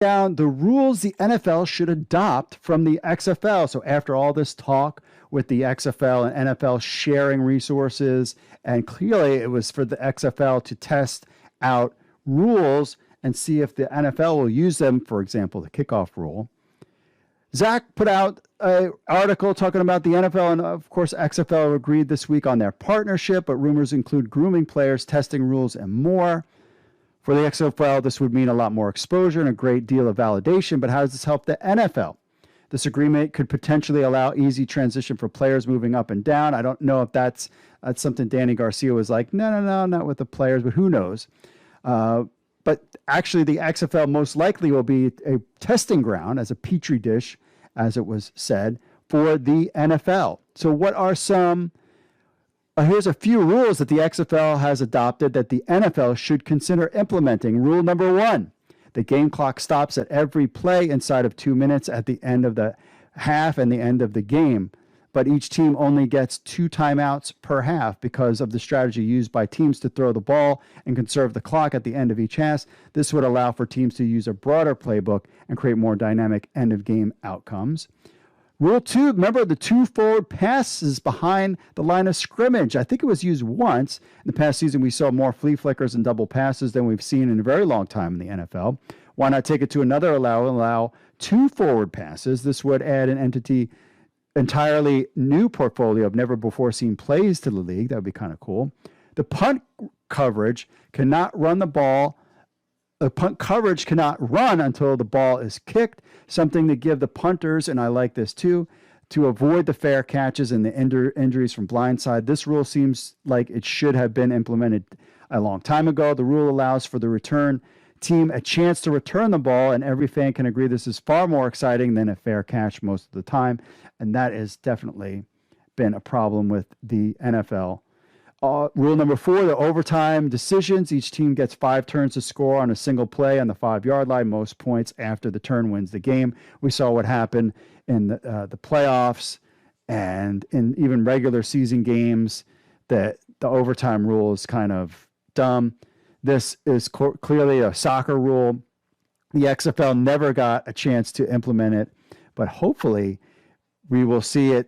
Down the rules the NFL should adopt from the XFL. So after all this talk with the XFL and NFL sharing resources, and clearly it was for the XFL to test out rules and see if the NFL will use them, for example, the kickoff rule. Zach put out an article talking about the NFL, and of course, XFL agreed this week on their partnership, but rumors include grooming players, testing rules, and more. For the XFL, this would mean a lot more exposure and a great deal of validation, but how does this help the NFL? This agreement could potentially allow easy transition for players moving up and down. I don't know if that's something Danny Garcia was like, no, not with the players, but who knows? But actually, the XFL most likely will be a testing ground as a petri dish, as it was said, for the NFL. So what are some... here's a few rules that the XFL has adopted that the NFL should consider implementing. Rule number 1, the game clock stops at every play inside of 2 minutes at the end of the half and the end of the game. But each team only gets 2 timeouts per half because of the strategy used by teams to throw the ball and conserve the clock at the end of each half. This would allow for teams to use a broader playbook and create more dynamic end-of-game outcomes. Rule 2, remember the 2 forward passes behind the line of scrimmage. I think it was used once. In the past season, we saw more flea flickers and double passes than we've seen in a very long time in the NFL. Why not take it to another allow 2 forward passes? This would add an entirely new portfolio of never before seen plays to the league. That would be kind of cool. The punt coverage cannot run the ball. The punt coverage cannot run until the ball is kicked, something to give the punters, and I like this too, to avoid the fair catches and the injuries from blindside. This rule seems like it should have been implemented a long time ago. The rule allows for the return team a chance to return the ball, and every fan can agree this is far more exciting than a fair catch most of the time, and that has definitely been a problem with the NFL. Rule number 4, the overtime decisions. Each team gets 5 turns to score on a single play on the 5-yard line. Most points after the turn wins the game. We saw what happened in the playoffs and in even regular season games, that the overtime rule is kind of dumb. This is clearly a soccer rule. The XFL never got a chance to implement it, but hopefully we will see it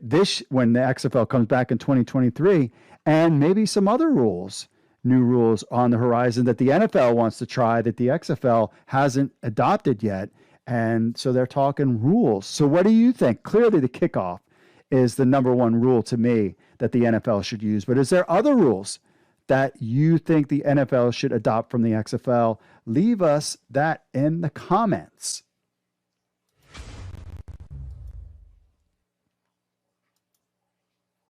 when the XFL comes back in 2023, and maybe some other rules, new rules on the horizon that the NFL wants to try that the XFL hasn't adopted yet. And so they're talking rules. So what do you think? Clearly the kickoff is the number 1 rule to me that the NFL should use. But is there other rules that you think the NFL should adopt from the XFL? Leave us that in the comments.